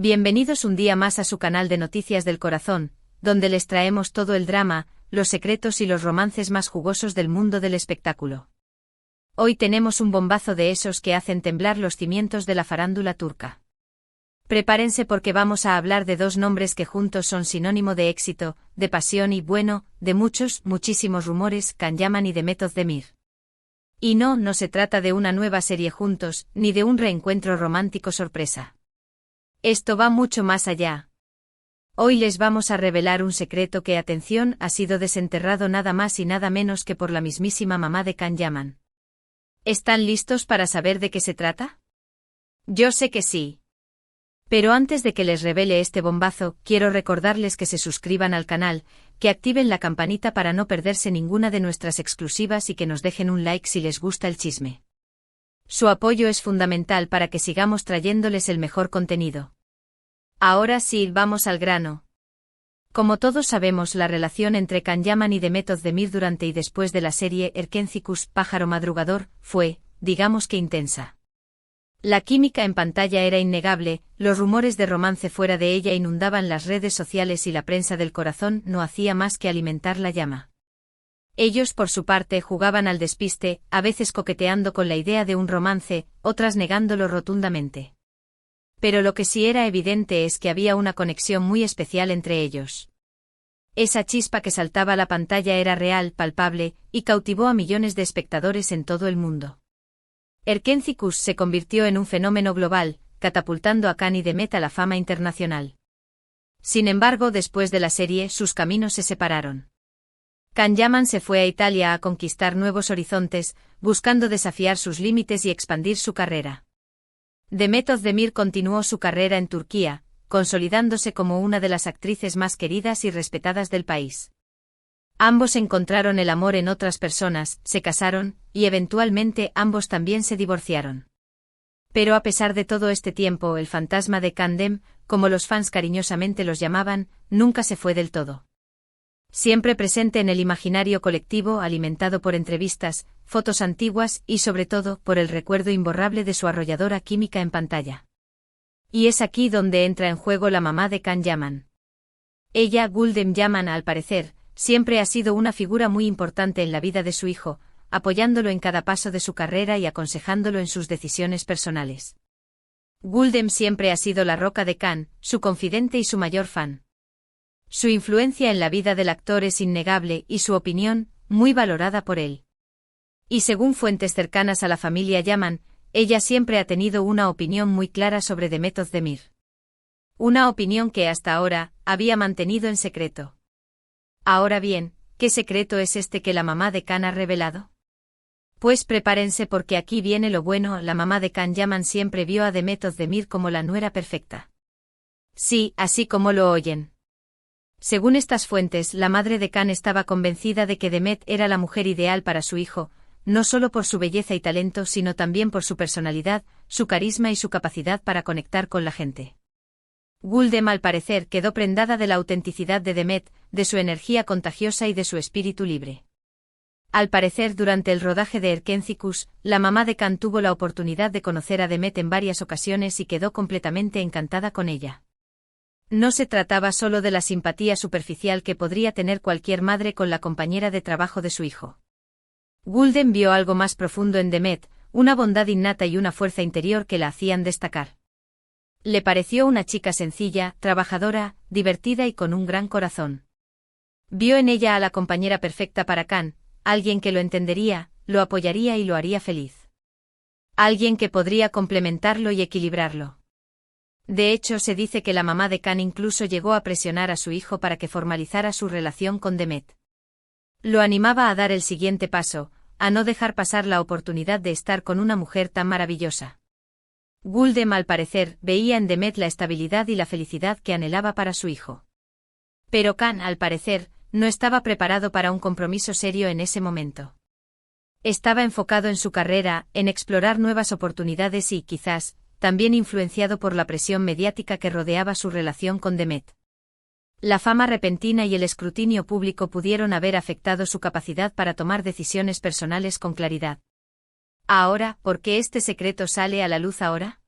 Bienvenidos un día más a su canal de Noticias del Corazón, donde les traemos todo el drama, los secretos y los romances más jugosos del mundo del espectáculo. Hoy tenemos un bombazo de esos que hacen temblar los cimientos de la farándula turca. Prepárense porque vamos a hablar de dos nombres que juntos son sinónimo de éxito, de pasión y, bueno, de muchísimos rumores, Can Yaman y Demet Özdemir. Y no se trata de una nueva serie juntos, ni de un reencuentro romántico sorpresa. Esto va mucho más allá. Hoy les vamos a revelar un secreto que, atención, ha sido desenterrado nada más y nada menos que por la mismísima mamá de Can Yaman. ¿Están listos para saber de qué se trata? Yo sé que sí. Pero antes de que les revele este bombazo, quiero recordarles que se suscriban al canal, que activen la campanita para no perderse ninguna de nuestras exclusivas y que nos dejen un like si les gusta el chisme. Su apoyo es fundamental para que sigamos trayéndoles el mejor contenido. Ahora sí, vamos al grano. Como todos sabemos, la relación entre Can Yaman y Demet Özdemir durante y después de la serie Erkenzikuş, Pájaro Madrugador, fue, digamos que intensa. La química en pantalla era innegable, los rumores de romance fuera de ella inundaban las redes sociales y la prensa del corazón no hacía más que alimentar la llama. Ellos por su parte jugaban al despiste, a veces coqueteando con la idea de un romance, otras negándolo rotundamente. Pero lo que sí era evidente es que había una conexión muy especial entre ellos. Esa chispa que saltaba a la pantalla era real, palpable, y cautivó a millones de espectadores en todo el mundo. Erkenzikuş se convirtió en un fenómeno global, catapultando a Can y Demet a la fama internacional. Sin embargo, después de la serie, sus caminos se separaron. Can Yaman se fue a Italia a conquistar nuevos horizontes, buscando desafiar sus límites y expandir su carrera. Demet Özdemir continuó su carrera en Turquía, consolidándose como una de las actrices más queridas y respetadas del país. Ambos encontraron el amor en otras personas, se casaron, y eventualmente ambos también se divorciaron. Pero a pesar de todo este tiempo, el fantasma de Kandem, como los fans cariñosamente los llamaban, nunca se fue del todo. Siempre presente en el imaginario colectivo, alimentado por entrevistas, fotos antiguas y sobre todo por el recuerdo imborrable de su arrolladora química en pantalla. Y es aquí donde entra en juego la mamá de Can Yaman. Ella, Gülden Yaman, al parecer, siempre ha sido una figura muy importante en la vida de su hijo, apoyándolo en cada paso de su carrera y aconsejándolo en sus decisiones personales. Gülden siempre ha sido la roca de Can, su confidente y su mayor fan. Su influencia en la vida del actor es innegable y su opinión, muy valorada por él. Y según fuentes cercanas a la familia Yaman, ella siempre ha tenido una opinión muy clara sobre Demet Özdemir. Una opinión que hasta ahora había mantenido en secreto. Ahora bien, ¿qué secreto es este que la mamá de Can ha revelado? Pues prepárense porque aquí viene lo bueno. La mamá de Can Yaman siempre vio a Demet Özdemir como la nuera perfecta. Sí, así como lo oyen. Según estas fuentes, la madre de Can estaba convencida de que Demet era la mujer ideal para su hijo, no solo por su belleza y talento, sino también por su personalidad, su carisma y su capacidad para conectar con la gente. Gülden, al parecer, quedó prendada de la autenticidad de Demet, de su energía contagiosa y de su espíritu libre. Al parecer, durante el rodaje de Erkenzikuş, la mamá de Can tuvo la oportunidad de conocer a Demet en varias ocasiones y quedó completamente encantada con ella. No se trataba solo de la simpatía superficial que podría tener cualquier madre con la compañera de trabajo de su hijo. Gülden vio algo más profundo en Demet, una bondad innata y una fuerza interior que la hacían destacar. Le pareció una chica sencilla, trabajadora, divertida y con un gran corazón. Vio en ella a la compañera perfecta para Can, alguien que lo entendería, lo apoyaría y lo haría feliz. Alguien que podría complementarlo y equilibrarlo. De hecho, se dice que la mamá de Can incluso llegó a presionar a su hijo para que formalizara su relación con Demet. Lo animaba a dar el siguiente paso, a no dejar pasar la oportunidad de estar con una mujer tan maravillosa. Gülden, al parecer, veía en Demet la estabilidad y la felicidad que anhelaba para su hijo. Pero Can, al parecer, no estaba preparado para un compromiso serio en ese momento. Estaba enfocado en su carrera, en explorar nuevas oportunidades y, quizás, también influenciado por la presión mediática que rodeaba su relación con Demet. La fama repentina y el escrutinio público pudieron haber afectado su capacidad para tomar decisiones personales con claridad. Ahora, ¿por qué este secreto sale a la luz ahora?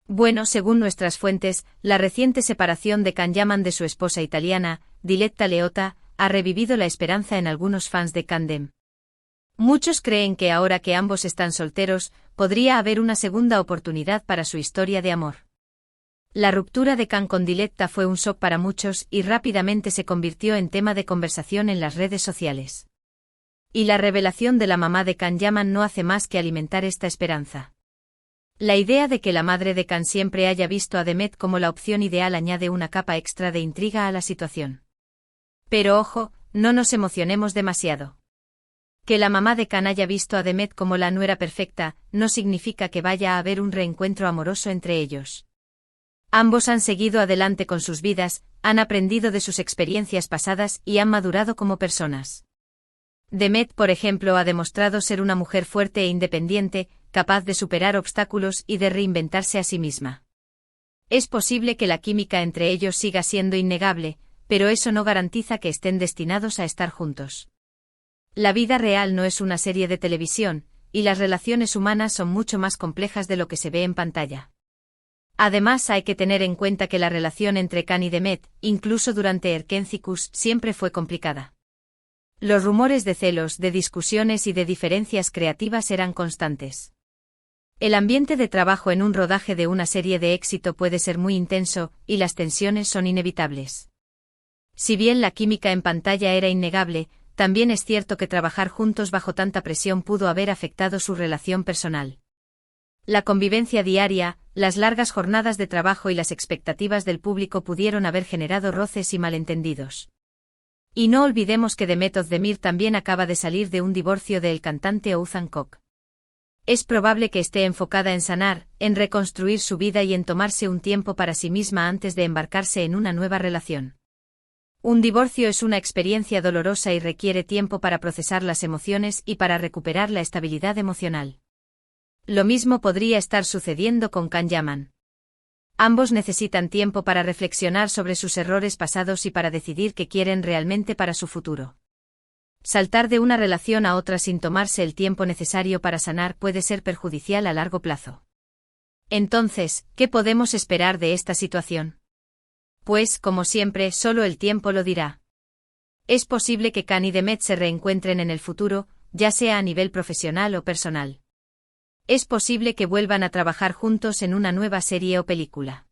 Bueno, según nuestras fuentes, la reciente separación de Kanyaman de su esposa italiana, Diletta Leotta, ha revivido la esperanza en algunos fans de Kandem. Muchos creen que ahora que ambos están solteros, podría haber una segunda oportunidad para su historia de amor. La ruptura de Kan con Diletta fue un shock para muchos y rápidamente se convirtió en tema de conversación en las redes sociales. Y la revelación de la mamá de Kanyaman no hace más que alimentar esta esperanza. La idea de que la madre de Kan siempre haya visto a Demet como la opción ideal añade una capa extra de intriga a la situación. Pero ojo, no nos emocionemos demasiado. Que la mamá de Kan haya visto a Demet como la nuera perfecta, no significa que vaya a haber un reencuentro amoroso entre ellos. Ambos han seguido adelante con sus vidas, han aprendido de sus experiencias pasadas y han madurado como personas. Demet, por ejemplo, ha demostrado ser una mujer fuerte e independiente, capaz de superar obstáculos y de reinventarse a sí misma. Es posible que la química entre ellos siga siendo innegable, pero eso no garantiza que estén destinados a estar juntos. La vida real no es una serie de televisión, y las relaciones humanas son mucho más complejas de lo que se ve en pantalla. Además, hay que tener en cuenta que la relación entre Kan y Demet, incluso durante Erkencikus, siempre fue complicada. Los rumores de celos, de discusiones y de diferencias creativas eran constantes. El ambiente de trabajo en un rodaje de una serie de éxito puede ser muy intenso, y las tensiones son inevitables. Si bien la química en pantalla era innegable, también es cierto que trabajar juntos bajo tanta presión pudo haber afectado su relación personal. La convivencia diaria, las largas jornadas de trabajo y las expectativas del público pudieron haber generado roces y malentendidos. Y no olvidemos que Demet Özdemir también acaba de salir de un divorcio del cantante Oğuzhan Koç. Es probable que esté enfocada en sanar, en reconstruir su vida y en tomarse un tiempo para sí misma antes de embarcarse en una nueva relación. Un divorcio es una experiencia dolorosa y requiere tiempo para procesar las emociones y para recuperar la estabilidad emocional. Lo mismo podría estar sucediendo con Kan Yaman. Ambos necesitan tiempo para reflexionar sobre sus errores pasados y para decidir qué quieren realmente para su futuro. Saltar de una relación a otra sin tomarse el tiempo necesario para sanar puede ser perjudicial a largo plazo. Entonces, ¿qué podemos esperar de esta situación? Pues, como siempre, solo el tiempo lo dirá. Es posible que Kan y Demet se reencuentren en el futuro, ya sea a nivel profesional o personal. Es posible que vuelvan a trabajar juntos en una nueva serie o película.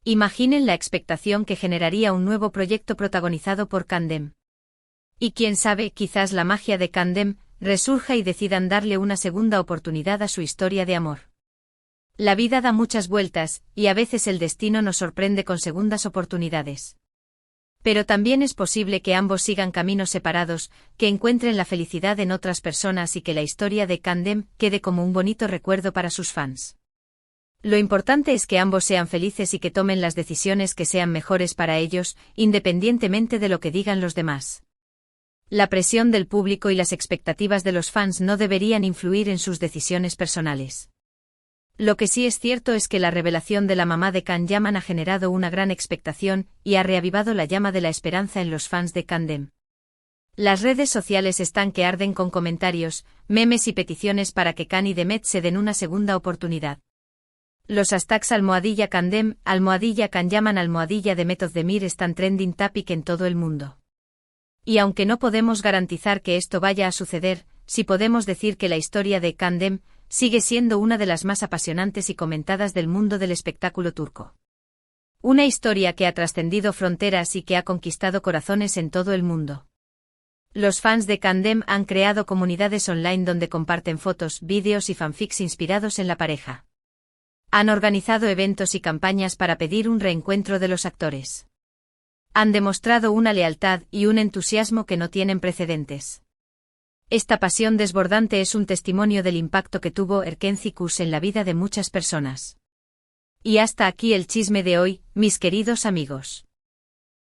Imaginen la expectación que generaría un nuevo proyecto protagonizado por Kandem. Y quién sabe, quizás la magia de Kandem resurja y decidan darle una segunda oportunidad a su historia de amor. La vida da muchas vueltas, y a veces el destino nos sorprende con segundas oportunidades. Pero también es posible que ambos sigan caminos separados, que encuentren la felicidad en otras personas y que la historia de Kandem quede como un bonito recuerdo para sus fans. Lo importante es que ambos sean felices y que tomen las decisiones que sean mejores para ellos, independientemente de lo que digan los demás. La presión del público y las expectativas de los fans no deberían influir en sus decisiones personales. Lo que sí es cierto es que la revelación de la mamá de Kan Yaman ha generado una gran expectación y ha reavivado la llama de la esperanza en los fans de Kandem. Las redes sociales están que arden con comentarios, memes y peticiones para que Kan y Demet se den una segunda oportunidad. Los hashtags #Kandem, #Kan Yaman, #Demet Özdemir están trending topic en todo el mundo. Y aunque no podemos garantizar que esto vaya a suceder, sí podemos decir que la historia de Kandem sigue siendo una de las más apasionantes y comentadas del mundo del espectáculo turco. Una historia que ha trascendido fronteras y que ha conquistado corazones en todo el mundo. Los fans de Kandem han creado comunidades online donde comparten fotos, vídeos y fanfics inspirados en la pareja. Han organizado eventos y campañas para pedir un reencuentro de los actores. Han demostrado una lealtad y un entusiasmo que no tienen precedentes. Esta pasión desbordante es un testimonio del impacto que tuvo Erkencikus en la vida de muchas personas. Y hasta aquí el chisme de hoy, mis queridos amigos.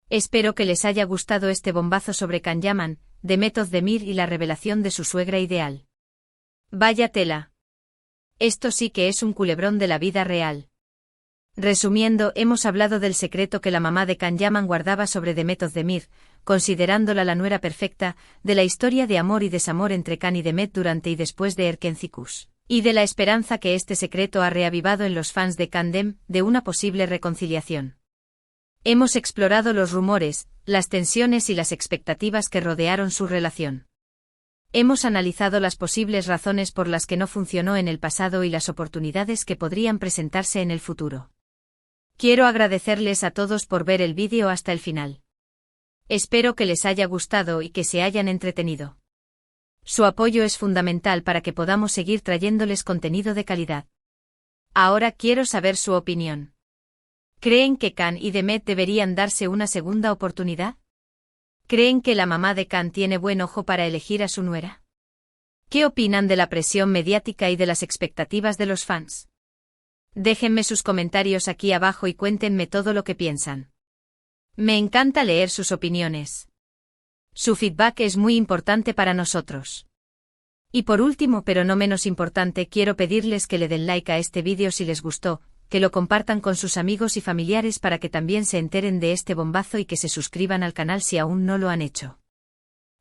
Espero que les haya gustado este bombazo sobre Kan Yaman, Demet Özdemir y la revelación de su suegra ideal. Vaya tela. Esto sí que es un culebrón de la vida real. Resumiendo, hemos hablado del secreto que la mamá de Kan Yaman guardaba sobre Demet Özdemir, considerándola la nuera perfecta, de la historia de amor y desamor entre Kan y Demet durante y después de Erkencikus, Y de la esperanza que este secreto ha reavivado en los fans de Candem, de una posible reconciliación. Hemos explorado los rumores, las tensiones y las expectativas que rodearon su relación. Hemos analizado las posibles razones por las que no funcionó en el pasado y las oportunidades que podrían presentarse en el futuro. Quiero agradecerles a todos por ver el vídeo hasta el final. Espero que les haya gustado y que se hayan entretenido. Su apoyo es fundamental para que podamos seguir trayéndoles contenido de calidad. Ahora quiero saber su opinión. ¿Creen que Can y Demet deberían darse una segunda oportunidad? ¿Creen que la mamá de Can tiene buen ojo para elegir a su nuera? ¿Qué opinan de la presión mediática y de las expectativas de los fans? Déjenme sus comentarios aquí abajo y cuéntenme todo lo que piensan. Me encanta leer sus opiniones. Su feedback es muy importante para nosotros. Y por último, pero no menos importante, quiero pedirles que le den like a este vídeo si les gustó, que lo compartan con sus amigos y familiares para que también se enteren de este bombazo y que se suscriban al canal si aún no lo han hecho.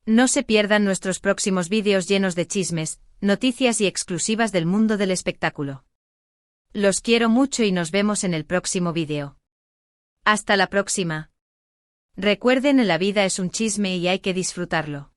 No se pierdan nuestros próximos vídeos llenos de chismes, noticias y exclusivas del mundo del espectáculo. Los quiero mucho y nos vemos en el próximo vídeo. Hasta la próxima. Recuerden, la vida es un chisme y hay que disfrutarlo.